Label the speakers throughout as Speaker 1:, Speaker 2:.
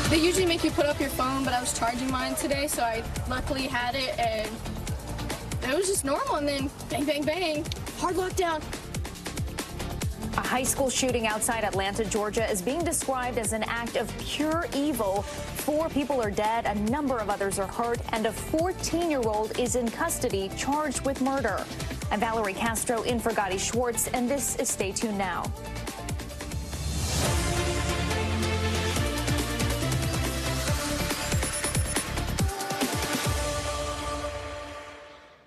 Speaker 1: They usually make you put up your phone, but I was charging mine today, so I luckily had it, and it was just normal, and then bang, bang, bang, hard lockdown.
Speaker 2: A high school shooting outside Atlanta, Georgia is being described as an act of pure evil. 4 people are dead, a number of others are hurt, and a 14-year-old is in custody charged with murder. I'm Valerie Castro in for Gadi Schwartz, and this is Stay Tuned Now.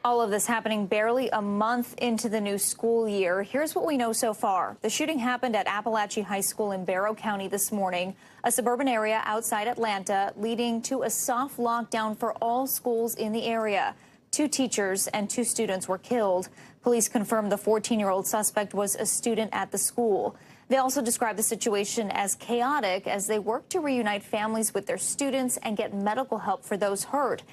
Speaker 2: All of this happening barely a month into the new school year. Here's what we know so far. The shooting happened at Appalachia High School in Barrow County this morning, a suburban area outside Atlanta, leading to a soft lockdown for all schools in the area. 2 teachers and 2 students were killed. Police confirmed the 14-year-old suspect was a student at the school. They also described the situation as chaotic as they work to reunite families with their students and get medical help for those hurt.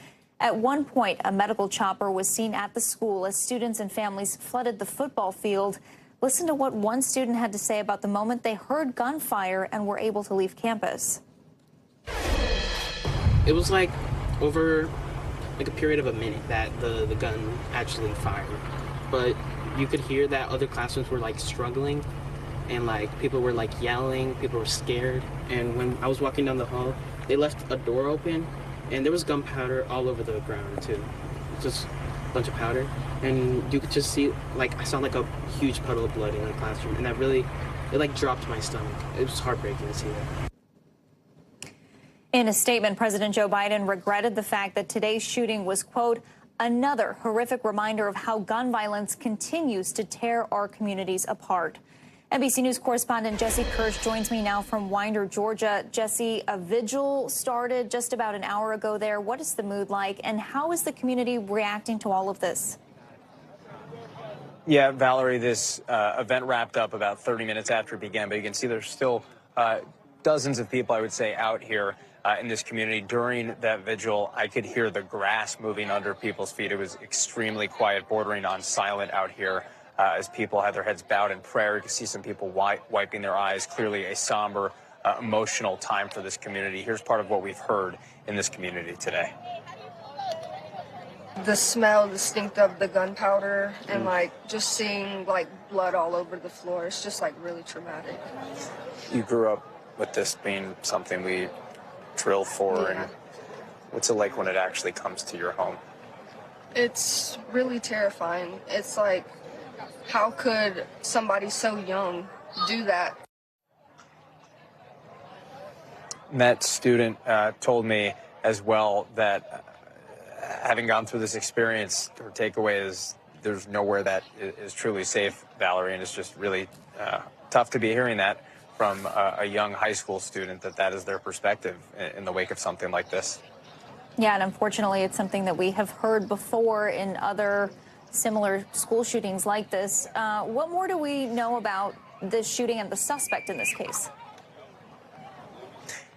Speaker 2: At one point, a medical chopper was seen at the school as students and families flooded the football field. Listen to what one student had to say about the moment they heard gunfire and were able to leave campus.
Speaker 3: It was like over a period of a minute that the gun actually fired. But you could hear that other classrooms were like struggling, and like people were like yelling, people were scared. And when I was walking down the hall, they left a door open. And there was gunpowder all over the ground too, just a bunch of powder. And you could just see, like, I saw like a huge puddle of blood in the classroom, and that really, it like dropped my stomach. It was heartbreaking to see that.
Speaker 2: In a statement, President Joe Biden regretted the fact that today's shooting was, quote, another horrific reminder of how gun violence continues to tear our communities apart. NBC News correspondent Jesse Kirsch joins me now from Winder, Georgia. Jesse, a vigil started just about an hour ago there. What is the mood like, and how is the community reacting to all of this?
Speaker 4: Yeah, Valerie, this event wrapped up about 30 minutes after it began, but you can see there's still dozens of people, I would say, out here in this community. During that vigil, I could hear the grass moving under people's feet. It was extremely quiet, bordering on silent out here. As people had their heads bowed in prayer. You can see some people wiping their eyes. Clearly a somber, emotional time for this community. Here's part of what we've heard in this community today.
Speaker 5: The smell, the stink of the gunpowder, and like just seeing like blood all over the floor. It's just like really traumatic.
Speaker 4: You grew up with this being something we drill for,
Speaker 5: Yeah.
Speaker 4: and what's it like when it actually comes to your home?
Speaker 5: It's really terrifying. It's like, how could somebody so young do that?
Speaker 4: That student told me as well that having gone through this experience, her takeaway is there's nowhere that is truly safe, Valerie, and it's just really tough to be hearing that from a young high school student, that is their perspective in the wake of something like this.
Speaker 2: Yeah, and unfortunately, it's something that we have heard before in other similar school shootings like this. What more do we know about this shooting and the suspect in this case?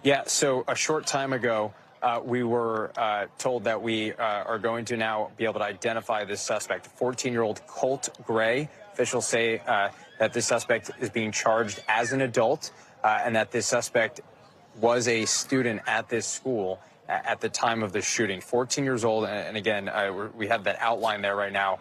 Speaker 4: Yeah, so a short time ago, we were told that we are going to now be able to identify this suspect, 14-year-old Colt Gray. Officials say that this suspect is being charged as an adult and that this suspect was a student at this school at the time of the shooting. 14 years old, and again, we have that outline there right now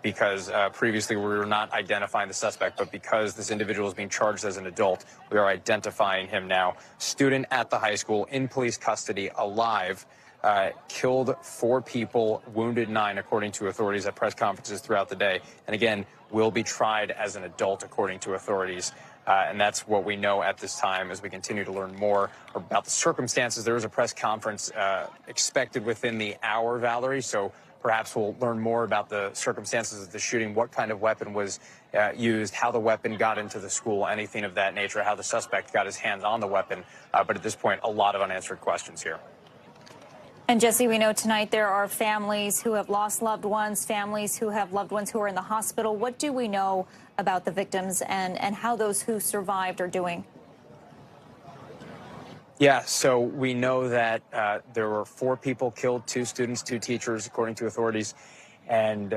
Speaker 4: because previously we were not identifying the suspect, but because this individual is being charged as an adult, we are identifying him now. Student at the high school, in police custody, alive, killed 4 people, wounded 9, according to authorities at press conferences throughout the day. And again, will be tried as an adult, according to authorities. And that's what we know at this time as we continue to learn more about the circumstances. There is a press conference expected within the hour, Valerie, so perhaps we'll learn more about the circumstances of the shooting, what kind of weapon was used, how the weapon got into the school, anything of that nature, how the suspect got his hands on the weapon. But at this point, a lot of unanswered questions here.
Speaker 2: And Jesse, we know tonight there are families who have lost loved ones, families who have loved ones who are in the hospital. What do we know about the victims and how those who survived are doing?
Speaker 4: Yeah, so we know that there were 4 people killed, 2 students, 2 teachers, according to authorities, and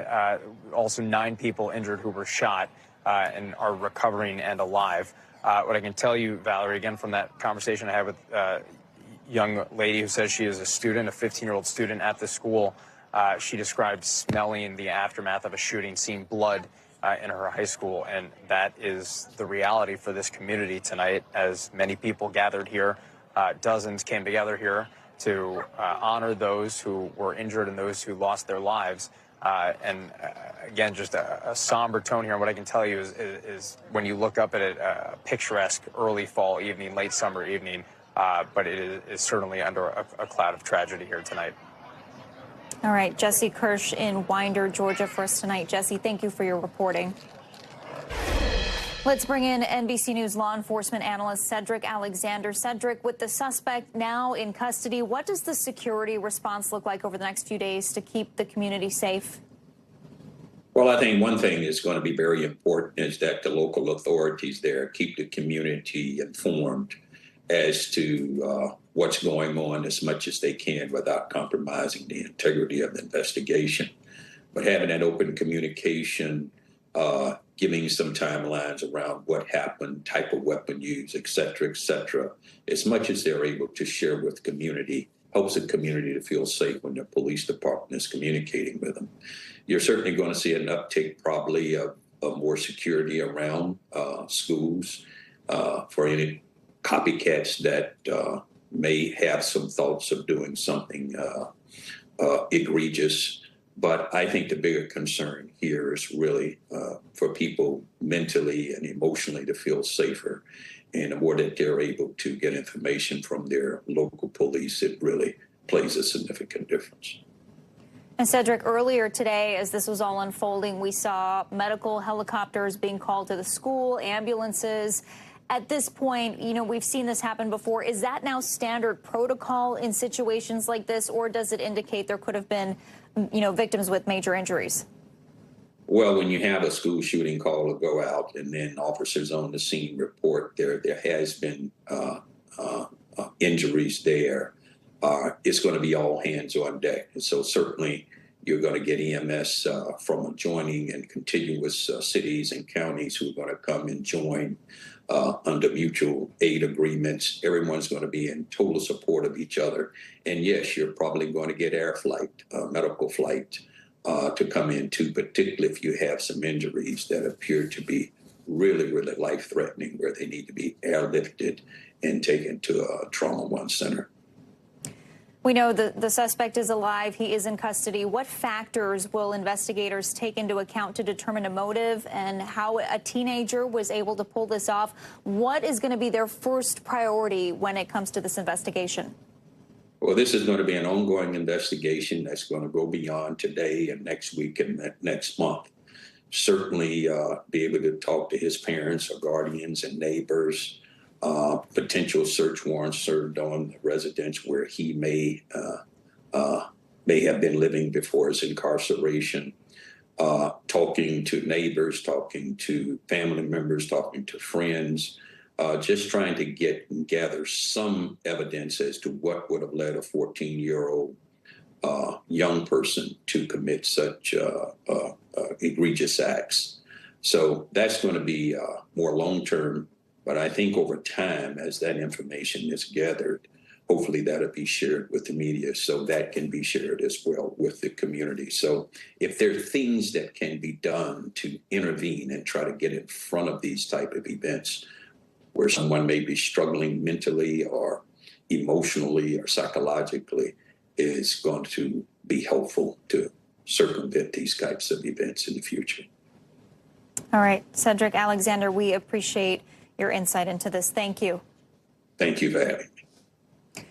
Speaker 4: also 9 people injured who were shot and are recovering and alive. What I can tell you, Valerie, again, from that conversation I had with young lady who says she is a student, a 15-year-old student at the school. She described smelling the aftermath of a shooting, seeing blood in her high school, and that is the reality for this community tonight, as many people gathered here. Dozens came together here to honor those who were injured and those who lost their lives. Again, just a somber tone here. And what I can tell you is when you look up at it, a picturesque early fall evening, late summer evening, but it is certainly under a cloud of tragedy here tonight.
Speaker 2: All right, Jesse Kirsch in Winder, Georgia for us tonight. Jesse, thank you for your reporting. Let's bring in NBC News law enforcement analyst Cedric Alexander. Cedric, with the suspect now in custody, what does the security response look like over the next few days to keep the community safe?
Speaker 6: Well, I think one thing is going to be very important is that the local authorities there keep the community informed as to what's going on as much as they can without compromising the integrity of the investigation. But having that open communication, giving some timelines around what happened, type of weapon used, et cetera, as much as they're able to share with the community, helps the community to feel safe when the police department is communicating with them. You're certainly going to see an uptick probably of more security around schools for any copycats that may have some thoughts of doing something egregious. But I think the bigger concern here is really for people mentally and emotionally to feel safer. And the more that they're able to get information from their local police, it really plays a significant difference.
Speaker 2: And Cedric, earlier today, as this was all unfolding, we saw medical helicopters being called to the school, ambulances. At this point, you know, we've seen this happen before. Is that now standard protocol in situations like this, or does it indicate there could have been, you know, victims with major injuries?
Speaker 6: Well, when you have a school shooting call to go out and then officers on the scene report there has been injuries there, it's going to be all hands on deck. And so certainly you're going to get EMS from adjoining and contiguous cities and counties who are going to come and join under mutual aid agreements. Everyone's going to be in total support of each other. And yes, you're probably going to get air flight, medical flight to come in too, particularly if you have some injuries that appear to be really, really life-threatening, where they need to be airlifted and taken to a Trauma One center.
Speaker 2: We know the suspect is alive. He is in custody. What factors will investigators take into account to determine a motive and how a teenager was able to pull this off? What is going to be their first priority when it comes to this investigation?
Speaker 6: Well, this is going to be an ongoing investigation that's going to go beyond today and next week and next month. Certainly be able to talk to his parents or guardians and neighbors. Potential search warrants served on the residence where he may have been living before his incarceration. Talking to neighbors, talking to family members, talking to friends, just trying to gather some evidence as to what would have led a 14-year-old young person to commit such egregious acts. So that's going to be more long-term. But I think over time, as that information is gathered, hopefully that'll be shared with the media so that can be shared as well with the community. So if there are things that can be done to intervene and try to get in front of these type of events where someone may be struggling mentally or emotionally or psychologically, is going to be helpful to circumvent these types of events in the future.
Speaker 2: All right, Cedric Alexander, we appreciate your insight into this. Thank you.
Speaker 6: Thank you for having me.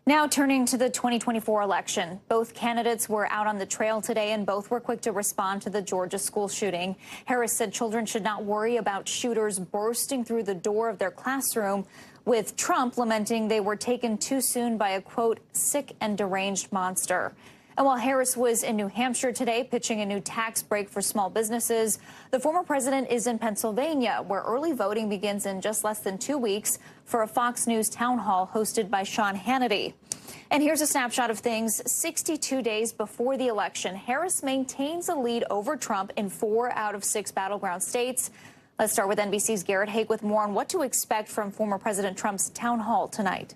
Speaker 2: Now turning to the 2024 election. Both candidates were out on the trail today and both were quick to respond to the Georgia school shooting. Harris said children should not worry about shooters bursting through the door of their classroom, with Trump lamenting they were taken too soon by a, quote, sick and deranged monster. And while Harris was in New Hampshire today pitching a new tax break for small businesses, the former president is in Pennsylvania, where early voting begins in just less than 2 weeks for a Fox News town hall hosted by Sean Hannity. And here's a snapshot of things. 62 days before the election, Harris maintains a lead over Trump in 4 out of 6 battleground states. Let's start with NBC's Garrett Haake with more on what to expect from former President Trump's town hall tonight.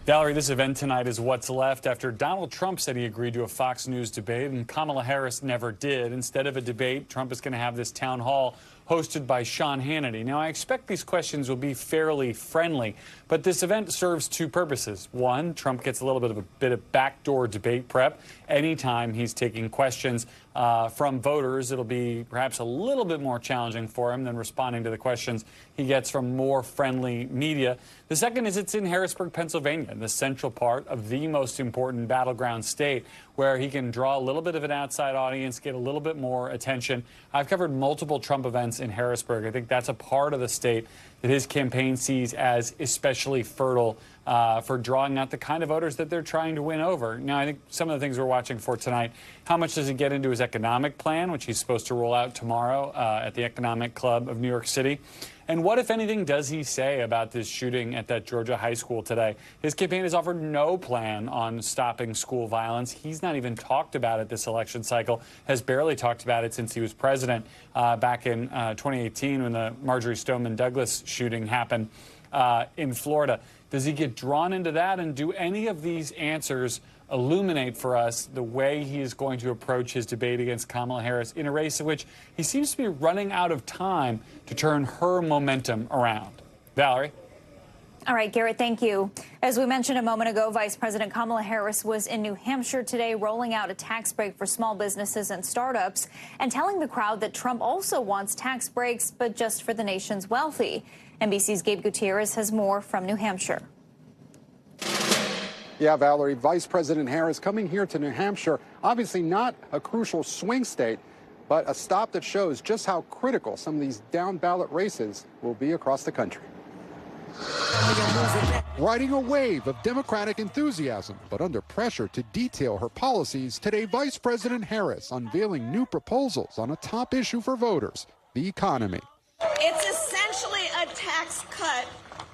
Speaker 7: Valerie, this event tonight is what's left after Donald Trump said he agreed to a Fox News debate and Kamala Harris never did. Instead of a debate, Trump is going to have this town hall hosted by Sean Hannity. Now, I expect these questions will be fairly friendly, but this event serves two purposes. One, Trump gets a little bit of backdoor debate prep. Anytime he's taking questions from voters, it'll be perhaps a little bit more challenging for him than responding to the questions he gets from more friendly media. The second is it's in Harrisburg, Pennsylvania, the central part of the most important battleground state, where he can draw a little bit of an outside audience, get a little bit more attention. I've covered multiple Trump events in Harrisburg. I think that's a part of the state that his campaign sees as especially fertile for drawing out the kind of voters that they're trying to win over. Now, I think some of the things we're watching for tonight, how much does he get into his economic plan, which he's supposed to roll out tomorrow at the Economic Club of New York City? And what, if anything, does he say about this shooting at that Georgia high school today? His campaign has offered no plan on stopping school violence. He's not even talked about it this election cycle, has barely talked about it since he was president back in 2018 when the Marjorie Stoneman Douglas shooting happened in Florida. Does he get drawn into that, and do any of these answers illuminate for us the way he is going to approach his debate against Kamala Harris in a race in which he seems to be running out of time to turn her momentum around? Valerie?
Speaker 2: All right, Garrett, thank you. As we mentioned a moment ago, Vice President Kamala Harris was in New Hampshire today rolling out a tax break for small businesses and startups and telling the crowd that Trump also wants tax breaks, but just for the nation's wealthy. NBC's Gabe Gutierrez has more from New Hampshire.
Speaker 8: Yeah, Valerie, Vice President Harris coming here to New Hampshire, obviously not a crucial swing state, but a stop that shows just how critical some of these down-ballot races will be across the country.
Speaker 9: Riding a wave of Democratic enthusiasm, but under pressure to detail her policies, today Vice President Harris unveiling new proposals on a top issue for voters, the economy.
Speaker 10: It's essentially a tax cut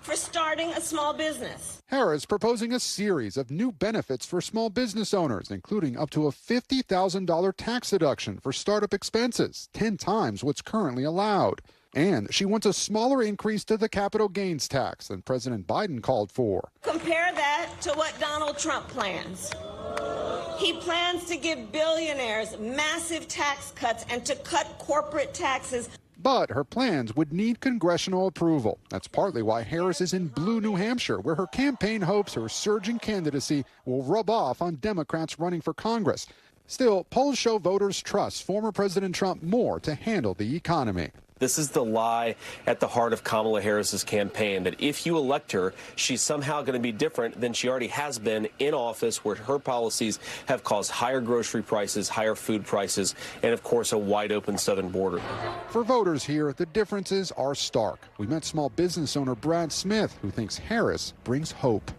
Speaker 10: for starting a small business.
Speaker 9: Harris proposing a series of new benefits for small business owners, including up to a $50,000 tax deduction for startup expenses, 10 times what's currently allowed. And she wants a smaller increase to the capital gains tax than President Biden called for.
Speaker 10: Compare that to what Donald Trump plans. He plans to give billionaires massive tax cuts and to cut corporate taxes.
Speaker 9: But her plans would need congressional approval. That's partly why Harris is in blue New Hampshire, where her campaign hopes her surging candidacy will rub off on Democrats running for Congress. Still, polls show voters trust former President Trump more to handle the economy.
Speaker 11: This is the lie at the heart of Kamala Harris's campaign, that if you elect her, she's somehow going to be different than she already has been in office, where her policies have caused higher grocery prices, higher food prices, and, of course, a wide-open southern border.
Speaker 9: For voters here, the differences are stark. We met small business owner Brad Smith, who thinks Harris brings hope.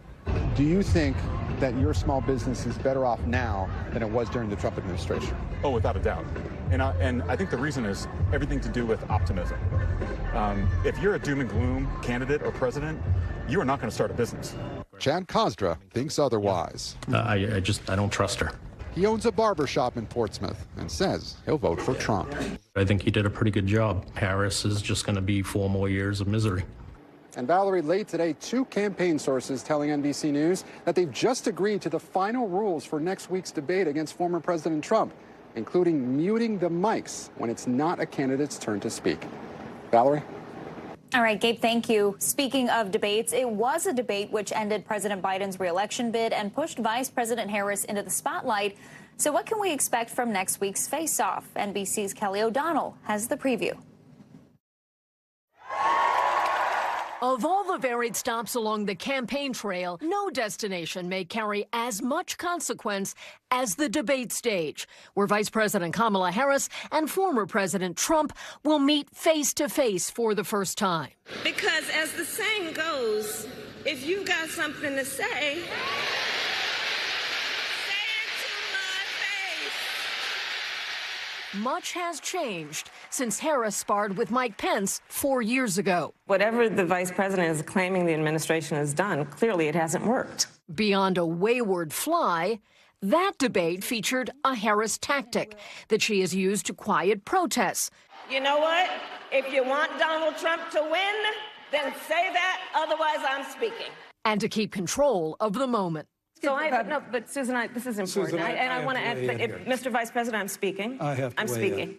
Speaker 8: Do you think that your small business is better off now than it was during the Trump administration?
Speaker 12: Oh, without a doubt. And I think the reason is everything to do with optimism. If you're a doom and gloom candidate or president, you are not going to start a business.
Speaker 9: Chad Kozdra thinks otherwise.
Speaker 13: I don't trust her.
Speaker 9: He owns a barbershop in Portsmouth and says he'll vote for Trump.
Speaker 13: I think he did a pretty good job. Harris is just going to be 4 more years of misery.
Speaker 8: And Valerie, late today, 2 campaign sources telling NBC News that they've just agreed to the final rules for next week's debate against former President Trump, including muting the mics when it's not a candidate's turn to speak. Valerie?
Speaker 2: All right, Gabe, thank you. Speaking of debates, it was a debate which ended President Biden's re-election bid and pushed Vice President Harris into the spotlight. So what can we expect from next week's face-off? NBC's Kelly O'Donnell has the preview.
Speaker 14: Of all the varied stops along the campaign trail, no destination may carry as much consequence as the debate stage, where Vice President Kamala Harris and former President Trump will meet face-to-face for the first time.
Speaker 10: Because as the saying goes, if you've got something to say,
Speaker 14: much has changed since Harris sparred with Mike Pence 4 years ago.
Speaker 15: Whatever the vice president is claiming the administration has done, clearly it hasn't worked.
Speaker 14: Beyond a wayward fly, that debate featured a Harris tactic that she has used to quiet protests.
Speaker 10: You know what? If you want Donald Trump to win, then say that, otherwise I'm speaking.
Speaker 14: and to keep control of the moment.
Speaker 15: So but Susan, this is important.
Speaker 16: Susan,
Speaker 15: I want to add, Mr. Vice President, I'm speaking. I'm speaking.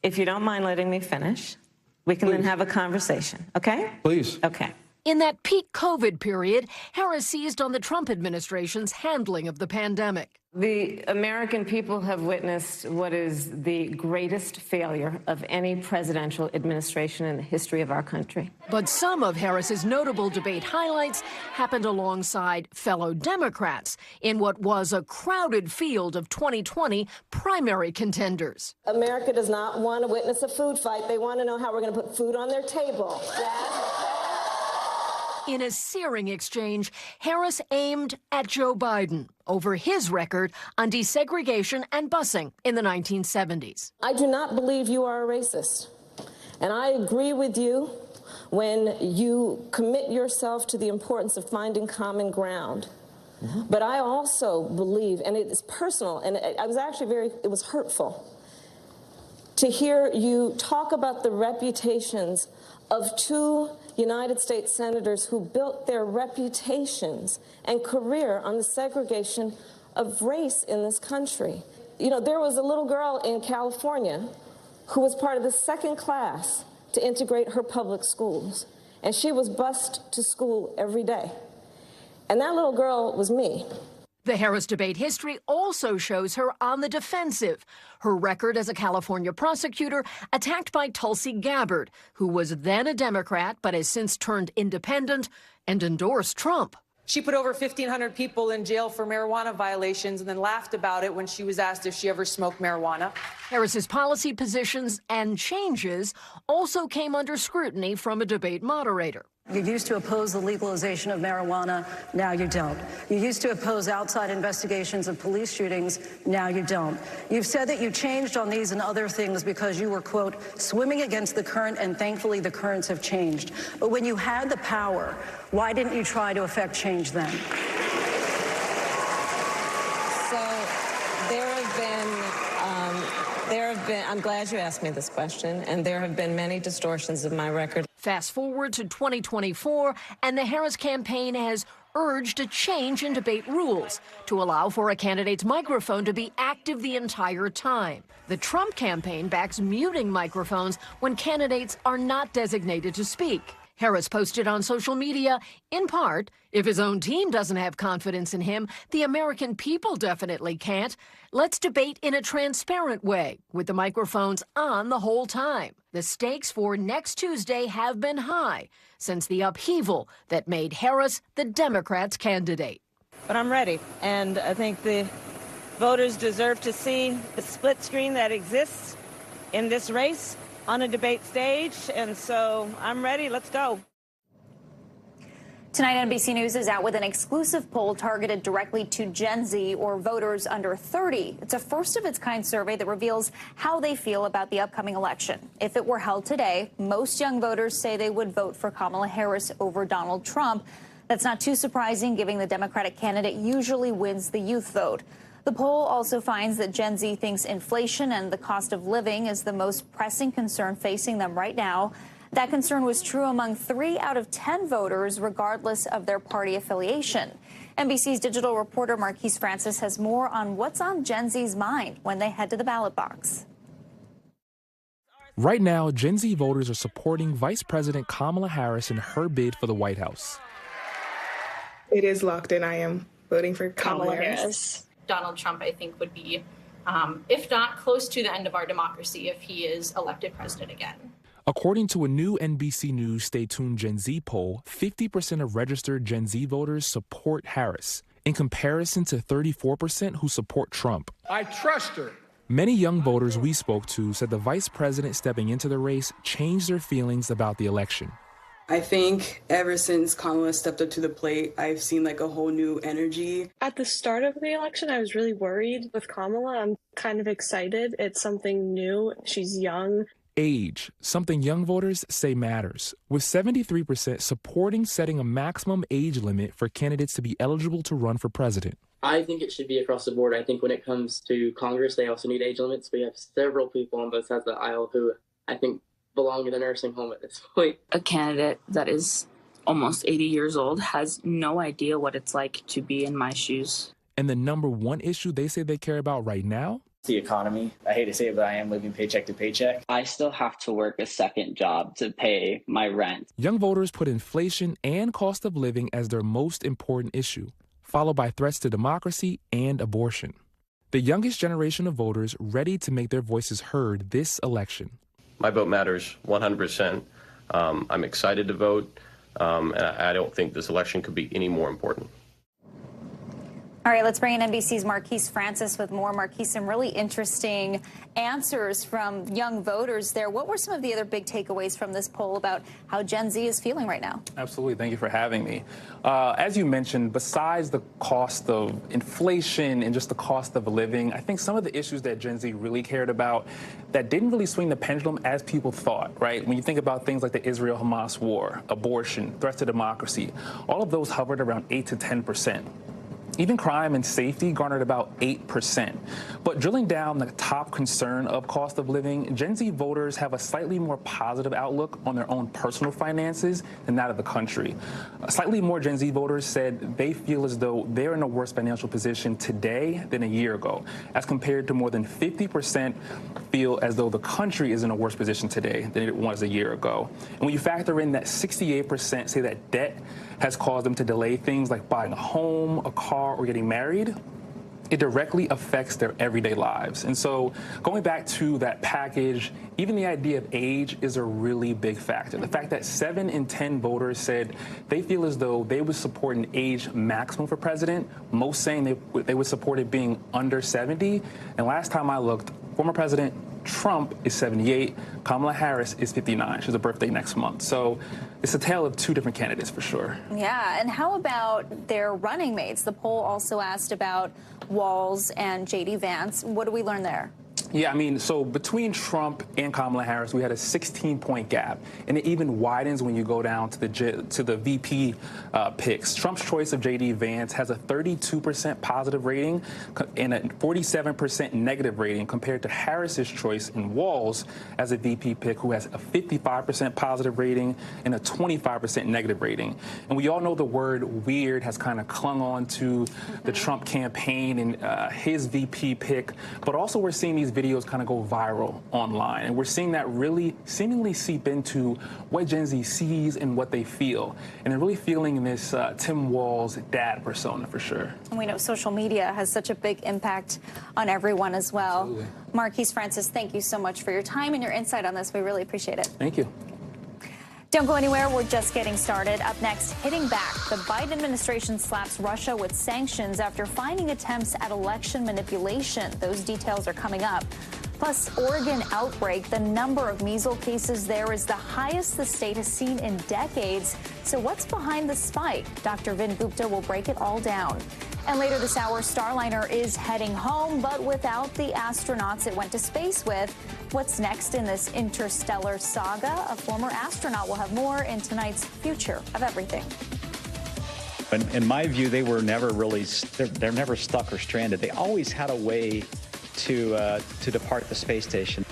Speaker 15: If you don't mind letting me finish, we can then have a conversation, okay?
Speaker 16: Please.
Speaker 15: Okay.
Speaker 14: In that peak COVID period, Harris seized on the Trump administration's handling of the pandemic.
Speaker 15: The American people have witnessed what is the greatest failure of any presidential administration in the history of our country.
Speaker 14: But some of Harris's notable debate highlights happened alongside fellow Democrats in what was a crowded field of 2020 primary contenders.
Speaker 10: America does not want to witness a food fight. They want to know how we're going to put food on their table.
Speaker 14: In a searing exchange, Harris aimed at Joe Biden over his record on desegregation and busing in the 1970s.
Speaker 10: I do not believe you are a racist. And I agree with you when you commit yourself to the importance of finding common ground. But I also believe, and it is personal, and I was actually it was hurtful to hear you talk about the reputations of two United States senators who built their reputations and career on the segregation of race in this country. You know, there was a little girl in California who was part of the second class to integrate her public schools, and she was bused to school every day. And that little girl was me.
Speaker 14: The Harris debate history also shows her on the defensive. Her record as a California prosecutor attacked by Tulsi Gabbard, who was then a Democrat but has since turned independent and endorsed Trump.
Speaker 17: She put over 1,500 people in jail for marijuana violations and then laughed about it when she was asked if she ever smoked marijuana.
Speaker 14: Harris's policy positions and changes also came under scrutiny from a debate moderator.
Speaker 18: You used to oppose the legalization of marijuana, now you don't. You used to oppose outside investigations of police shootings, now you don't. You've said that you changed on these and other things because you were, quote, swimming against the current, and thankfully the currents have changed. But when you had the power, why didn't you try to effect change then?
Speaker 15: So I'm glad you asked me this question, and there have been many distortions of my record.
Speaker 14: Fast forward to 2024, and the Harris campaign has urged a change in debate rules to allow for a candidate's microphone to be active the entire time. The Trump campaign backs muting microphones when candidates are not designated to speak. Harris posted on social media, in part, if his own team doesn't have confidence in him, the American people definitely can't. Let's debate in a transparent way, with the microphones on the whole time. The stakes for next Tuesday have been high since the upheaval that made Harris the Democrats' candidate.
Speaker 10: But I'm ready, and I think the voters deserve to see the split screen that exists in this race on a debate stage, and so I'm ready. Let's go.
Speaker 2: Tonight, NBC News is out with an exclusive poll targeted directly to Gen Z, or voters under 30. It's a first-of-its-kind survey that reveals how they feel about the upcoming election. If it were held today, most young voters say they would vote for Kamala Harris over Donald Trump. That's not too surprising, given the Democratic candidate usually wins the youth vote. The poll also finds that Gen Z thinks inflation and the cost of living is the most pressing concern facing them right now. That concern was true among 3 out of 10 voters, regardless of their party affiliation. NBC's digital reporter Marquise Francis has more on what's on Gen Z's mind when they head to the ballot box.
Speaker 19: Right now, Gen Z voters are supporting Vice President Kamala Harris in her bid for the White House.
Speaker 20: It is locked in. I am voting for Kamala Harris.
Speaker 21: Donald Trump, I think, would be, if not close to the end of our democracy, if he is elected president again.
Speaker 19: According to a new NBC News Stay Tuned Gen Z poll, 50% of registered Gen Z voters support Harris, in comparison to 34% who support Trump.
Speaker 16: I trust her.
Speaker 19: Many young voters we spoke to said the vice president stepping into the race changed their feelings about the election.
Speaker 22: I think ever since Kamala stepped up to the plate, I've seen like a whole new energy.
Speaker 23: At the start of the election, I was really worried with Kamala. I'm kind of excited. It's something new. She's young.
Speaker 19: Age, something young voters say matters, with 73% supporting setting a maximum age limit for candidates to be eligible to run for president.
Speaker 24: I think it should be across the board. I think when it comes to Congress, they also need age limits. We have several people on both sides of the aisle who I think belong in a nursing home at this point.
Speaker 25: A candidate that is
Speaker 1: almost 80 years old, has no idea what it's like to be in my shoes.
Speaker 19: And the number one issue they say they care about right now?
Speaker 3: The economy. I hate to say it, but I am living paycheck to paycheck.
Speaker 1: I still have to work a second job to pay my rent.
Speaker 19: Young voters put inflation and cost of living as their most important issue, followed by threats to democracy and abortion. The youngest generation of voters ready to make their voices heard this election.
Speaker 5: My vote matters 100%. I'm excited to vote, and I don't think this election could be any more important.
Speaker 2: All right, let's bring in NBC's Marquise Francis with more. Marquise, some really interesting answers from young voters there. What were some of the other big takeaways from this poll about how Gen Z is feeling right now?
Speaker 16: Absolutely. Thank you for having me. As you mentioned, besides the cost of inflation and just the cost of living, I think some of the issues that Gen Z really cared about that didn't really swing the pendulum as people thought, right? When you think about things like the Israel-Hamas war, abortion, threats to democracy, all of those hovered around 8 to 10%. Even crime and safety garnered about 8%. But drilling down the top concern of cost of living, Gen Z voters have a slightly more positive outlook on their own personal finances than that of the country. Slightly more Gen Z voters said they feel as though they're in a worse financial position today than a year ago, as compared to more than 50% feel as though the country is in a worse position today than it was a year ago. And when you factor in that 68% say that debt has caused them to delay things like buying a home, a car, or getting married, it directly affects their everyday lives. And so going back to that package, even the idea of age is a really big factor. The fact that 7 in 10 voters said they feel as though they would support an age maximum for president, most saying they would support it being under 70. And last time I looked, former President Trump is 78, Kamala Harris is 59. She has a birthday next month. So it's a tale of two different candidates for sure.
Speaker 2: Yeah, and how about their running mates? The poll also asked about Walz and J.D. Vance. What do we learn there?
Speaker 16: Yeah, I mean, so between Trump and Kamala Harris, we had a 16-point gap, and it even widens when you go down to the VP picks. Trump's choice of J.D. Vance has a 32% positive rating and a 47% negative rating compared to Harris's choice in Walz as a VP pick, who has a 55% positive rating and a 25% negative rating. And we all know the word weird has kind of clung on to the Trump campaign and his VP pick, but also we're seeing these videos kind of go viral online. And we're seeing that really seemingly seep into what Gen Z sees and what they feel. And they're really feeling this Tim Walz dad persona for sure.
Speaker 2: And we know social media has such a big impact on everyone as well. Absolutely. Marquise Francis, thank you so much for your time and your insight on this. We really appreciate it.
Speaker 16: Thank you.
Speaker 2: Don't go anywhere. We're just getting started. Up next, hitting back. The Biden administration slaps Russia with sanctions after finding attempts at election manipulation. Those details are coming up. Plus, Oregon outbreak. The number of measles cases there is the highest the state has seen in decades. So what's behind the spike? Dr. Vin Gupta will break it all down. And later this hour, Starliner is heading home, but without the astronauts it went to space with. What's next in this interstellar saga? A former astronaut will have more in tonight's Future of Everything.
Speaker 25: In my view, they were never really, they're never stuck or stranded. They always had a way to depart the space station.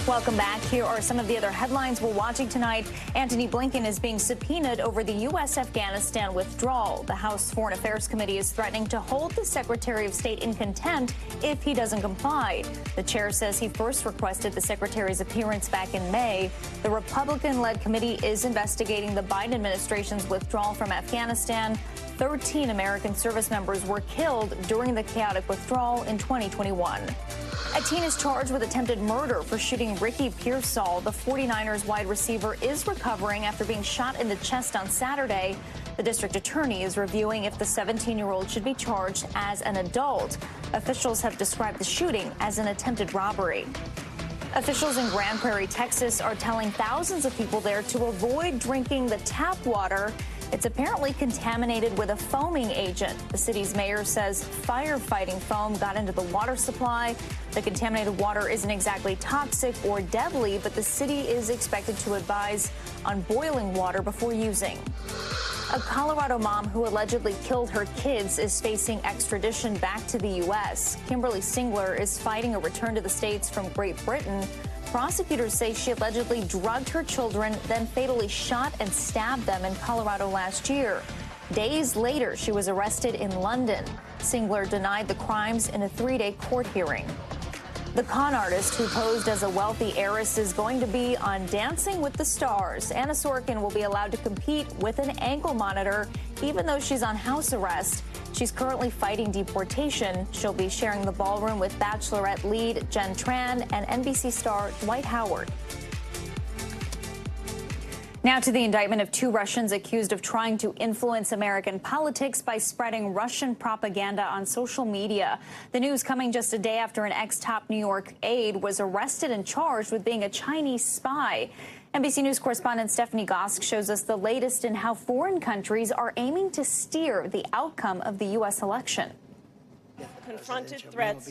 Speaker 2: Welcome back. Here are some of the other headlines we're watching tonight. Antony Blinken is being subpoenaed over the U.S.-Afghanistan withdrawal. The House Foreign Affairs Committee is threatening to hold the Secretary of State in contempt if he doesn't comply. The chair says he first requested the secretary's appearance back in May. The Republican-led committee is investigating the Biden administration's withdrawal from Afghanistan. 13 American service members were killed during the chaotic withdrawal in 2021. A teen is charged with attempted murder for shooting Ricky Pearsall. The 49ers wide receiver is recovering after being shot in the chest on Saturday. The district attorney is reviewing if the 17-year-old should be charged as an adult. Officials have described the shooting as an attempted robbery. Officials in Grand Prairie, Texas, are telling thousands of people there to avoid drinking the tap water. It's apparently contaminated with a foaming agent. The city's mayor says firefighting foam got into the water supply. The contaminated water isn't exactly toxic or deadly, but the city is expected to advise on boiling water before using. A Colorado mom who allegedly killed her kids is facing extradition back to the U.S. Kimberly Singler is fighting a return to the States from Great Britain. Prosecutors say she allegedly drugged her children, then fatally shot and stabbed them in Colorado last year. Days later, she was arrested in London. Singler denied the crimes in a 3-day court hearing. The con artist who posed as a wealthy heiress is going to be on Dancing with the Stars. Anna Sorokin will be allowed to compete with an ankle monitor, even though she's on house arrest. She's currently fighting deportation. She'll be sharing the ballroom with Bachelorette lead Jen Tran and NBC star Dwight Howard. Now to the indictment of 2 Russians accused of trying to influence American politics by spreading Russian propaganda on social media. The news coming just a day after an ex-top New York aide was arrested and charged with being a Chinese spy. NBC News correspondent Stephanie Gosk shows us the latest in how foreign countries are aiming to steer the outcome of the U.S. election.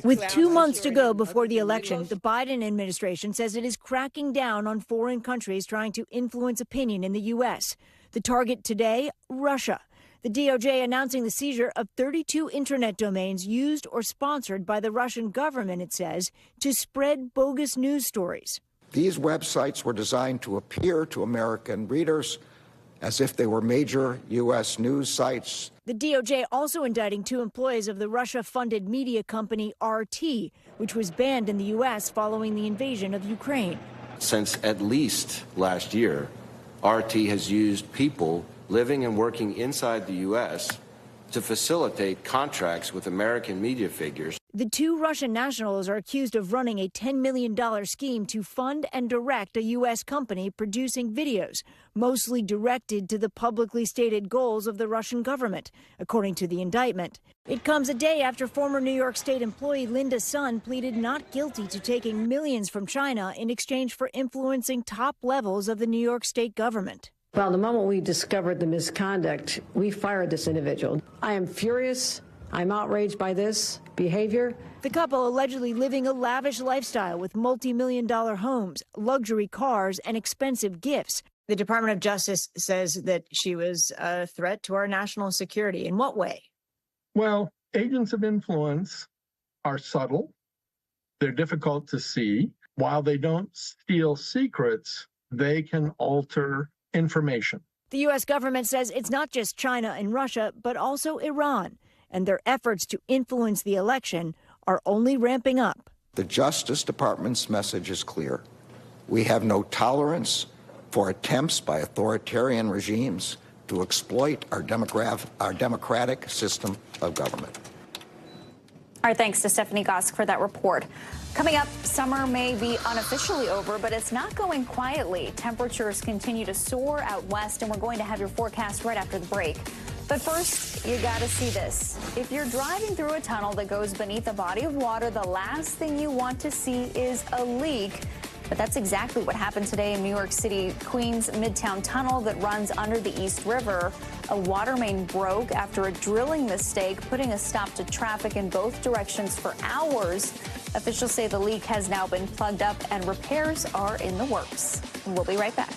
Speaker 4: With 2 months to go before the election, the Biden administration says it is cracking down on foreign countries trying to influence opinion in the U.S. The target today, Russia. The DOJ announcing the seizure of 32 internet domains used or sponsored by the Russian government, it says, to spread bogus news stories.
Speaker 6: These websites were designed to appear to American readers as if they were major U.S. news sites.
Speaker 4: The DOJ also indicting 2 employees of the Russia-funded media company RT, which was banned in the U.S. following the invasion of Ukraine.
Speaker 7: Since at least last year, RT has used people living and working inside the U.S. to facilitate contracts with American media figures.
Speaker 4: The 2 Russian nationals are accused of running a $10 million scheme to fund and direct a U.S. company producing videos, mostly directed to the publicly stated goals of the Russian government, according to the indictment. It comes a day after former New York State employee Linda Sun pleaded not guilty to taking millions from China in exchange for influencing top levels of the New York State government.
Speaker 11: Well, the moment we discovered the misconduct, we fired this individual. I am furious. I'm outraged by this behavior.
Speaker 4: The couple allegedly living a lavish lifestyle with multi-million-dollar homes, luxury cars, and expensive gifts.
Speaker 12: The Department of Justice says that she was a threat to our national security. In what way?
Speaker 26: Well, agents of influence are subtle. They're difficult to see. While they don't steal secrets, they can alter information.
Speaker 4: The U.S. government says it's not just China and Russia, but also Iran, and their efforts to influence the election are only ramping up.
Speaker 6: The Justice Department's message is clear. We have no tolerance for attempts by authoritarian regimes to exploit our democratic system of government.
Speaker 2: Our thanks to Stephanie Gosk for that report. Coming up, summer may be unofficially over, but it's not going quietly. Temperatures continue to soar out west, and we're going to have your forecast right after the break. But first, you got to see this. If you're driving through a tunnel that goes beneath a body of water, the last thing you want to see is a leak. But that's exactly what happened today in New York City, Queens Midtown Tunnel that runs under the East River. A water main broke after a drilling mistake, putting a stop to traffic in both directions for hours. Officials say the leak has now been plugged up and repairs are in the works. We'll be right back.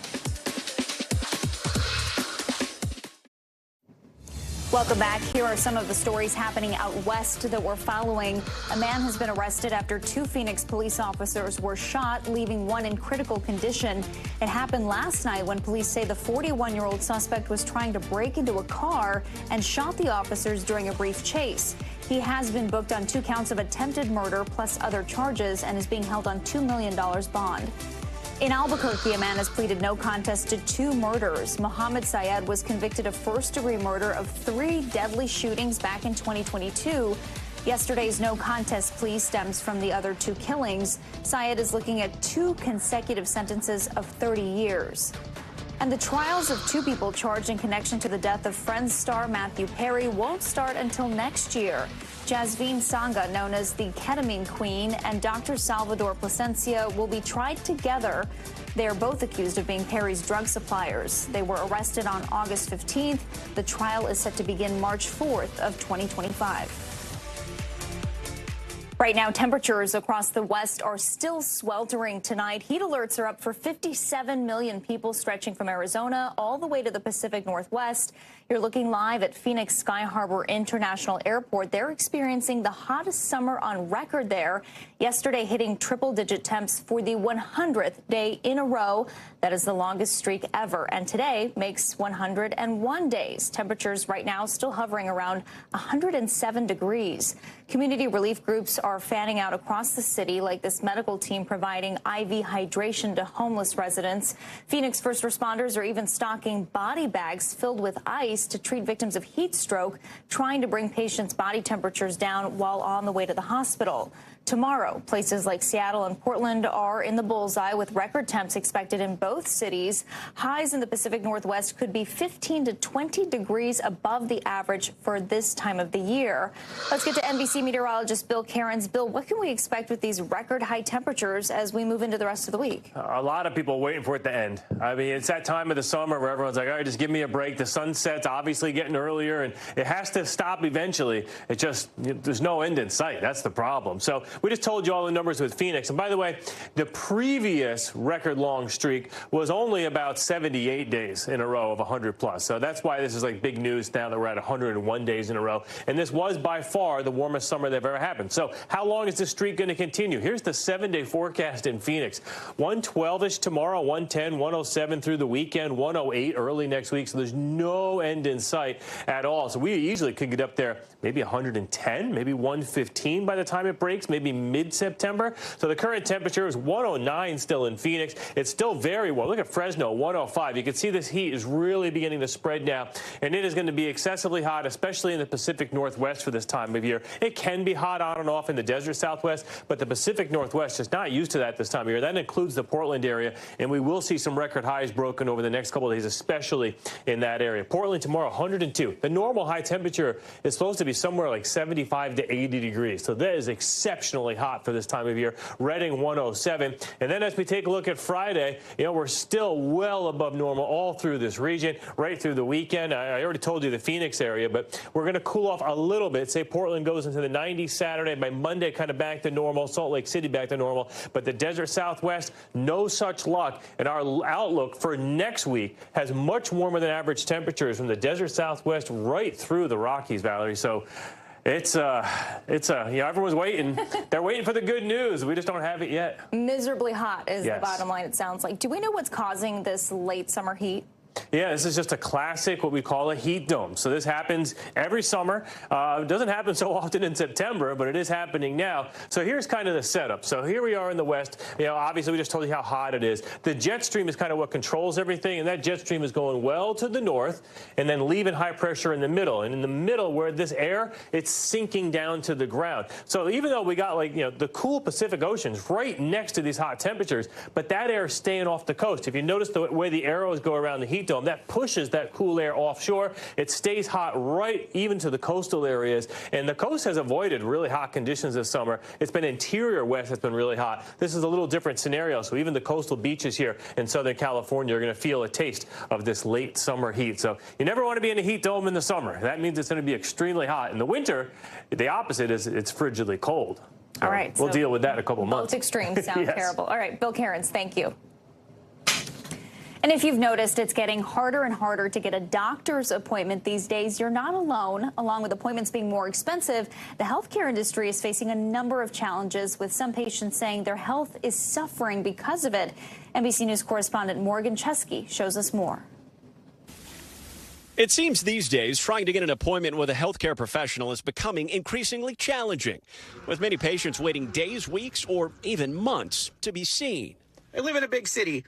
Speaker 2: Welcome back. Here are some of the stories happening out west that we're following. A man has been arrested after 2 Phoenix police officers were shot, leaving one in critical condition. It happened last night when police say the 41-year-old suspect was trying to break into a car and shot the officers during a brief chase. He has been booked on 2 counts of attempted murder plus other charges and is being held on $2 million bond. In Albuquerque, a man has pleaded no contest to 2 murders. Mohammed Syed was convicted of first-degree murder of 3 deadly shootings back in 2022. Yesterday's no contest plea stems from the other 2 killings. Syed is looking at 2 consecutive sentences of 30 years. And the trials of 2 people charged in connection to the death of Friends star Matthew Perry won't start until next year. Jasveen Sangha, known as the Ketamine Queen, and Dr. Salvador Plasencia will be tried together. They are both accused of being Perry's drug suppliers. They were arrested on August 15th. The trial is set to begin March 4th of 2025. Right now, temperatures across the West are still sweltering tonight. Heat alerts are up for 57 million people, stretching from Arizona all the way to the Pacific Northwest. You're looking live at Phoenix Sky Harbor International Airport. They're experiencing the hottest summer on record there. Yesterday, hitting triple-digit temps for the 100th day in a row. That is the longest streak ever. And today makes 101 days. Temperatures right now still hovering around 107 degrees. Community relief groups are fanning out across the city, like this medical team providing IV hydration to homeless residents. Phoenix first responders are even stocking body bags filled with ice to treat victims of heat stroke, trying to bring patients' body temperatures down while on the way to the hospital. Tomorrow, places like Seattle and Portland are in the bullseye with record temps expected in both cities. Highs in the Pacific Northwest could be 15 to 20 degrees above the average for this time of the year. Let's get to NBC meteorologist Bill Cairns. Bill, what can we expect with these record high temperatures as we move into the rest of the week?
Speaker 8: A lot of people waiting for it to end. I mean, it's that time of the summer where everyone's like, all right, just give me a break. The sunset's obviously getting earlier, and it has to stop eventually. It just, there's no end in sight. That's the problem. So we just told you all the numbers with Phoenix. And by the way, the previous record long streak was only about 78 days in a row of 100 plus. So that's why this is like big news now that we're at 101 days in a row. And this was by far the warmest summer that ever happened. So how long is this streak going to continue? Here's the 7-day forecast in Phoenix. 112-ish tomorrow, 110, 107 through the weekend, 108 early next week. So there's no end in sight at all. So we easily could get up there maybe 110, maybe 115 by the time it breaks, maybe mid-September. So the current temperature is 109 still in Phoenix. It's still very warm. Look at Fresno, 105. You can see this heat is really beginning to spread now, and it is going to be excessively hot, especially in the Pacific Northwest for this time of year. It can be hot on and off in the desert Southwest, but the Pacific Northwest is not used to that this time of year. That includes the Portland area, and we will see some record highs broken over the next couple of days, especially in that area. Portland tomorrow, 102. The normal high temperature is supposed to be somewhere like 75 to 80 degrees. So that is exceptionally hot for this time of year. Reading 107. And then as we take a look at Friday, you know, we're still well above normal all through this region, right through the weekend. I already told you the Phoenix area, but we're going to cool off a little bit. Say Portland goes into the 90s Saturday. By Monday, kind of back to normal. Salt Lake City back to normal. But the desert Southwest, no such luck. And our outlook for next week has much warmer than average temperatures from the desert Southwest right through the Rockies, Valerie. So it's you know, everyone's waiting. They're waiting for the good news. We just don't have it yet.
Speaker 2: Miserably hot is the bottom line, it sounds like. Do we know what's causing this late summer heat?
Speaker 8: Yeah, this is just a classic, what we call a heat dome. So this happens every summer. It doesn't happen so often in September, but it is happening now. So here's kind of the setup. So here we are in the West. You know, obviously we just told you how hot it is. The jet stream is kind of what controls everything, and that jet stream is going well to the north and then leaving high pressure in the middle. And in the middle, where this air, it's sinking down to the ground. So even though we got, like, you know, the cool Pacific Ocean's right next to these hot temperatures, but that air is staying off the coast. If you notice the way the arrows go around the heat dome, that pushes that cool air offshore. It stays hot right even to the coastal areas, and the coast has avoided really hot conditions this summer. It's been interior west that's been really hot. This is a little different scenario, so even the coastal beaches here in Southern California are going to feel a taste of this late summer heat. So you never want to be in a heat dome in the summer. That means it's going to be extremely hot. In the winter, the opposite is it's frigidly cold. So
Speaker 2: all right.
Speaker 8: We'll deal with that in a couple months.
Speaker 2: Both extremes sound
Speaker 8: Yes.
Speaker 2: terrible. All right, Bill Cairns, thank you. And if you've noticed, it's getting harder and harder to get a doctor's appointment these days. You're not alone. Along with appointments being more expensive, the healthcare industry is facing a number of challenges, with some patients saying their health is suffering because of it. NBC News correspondent Morgan Chesky shows us more.
Speaker 9: It seems these days trying to get an appointment with a healthcare professional is becoming increasingly challenging, with many patients waiting days, weeks, or even months to be seen.
Speaker 13: I live in a big city.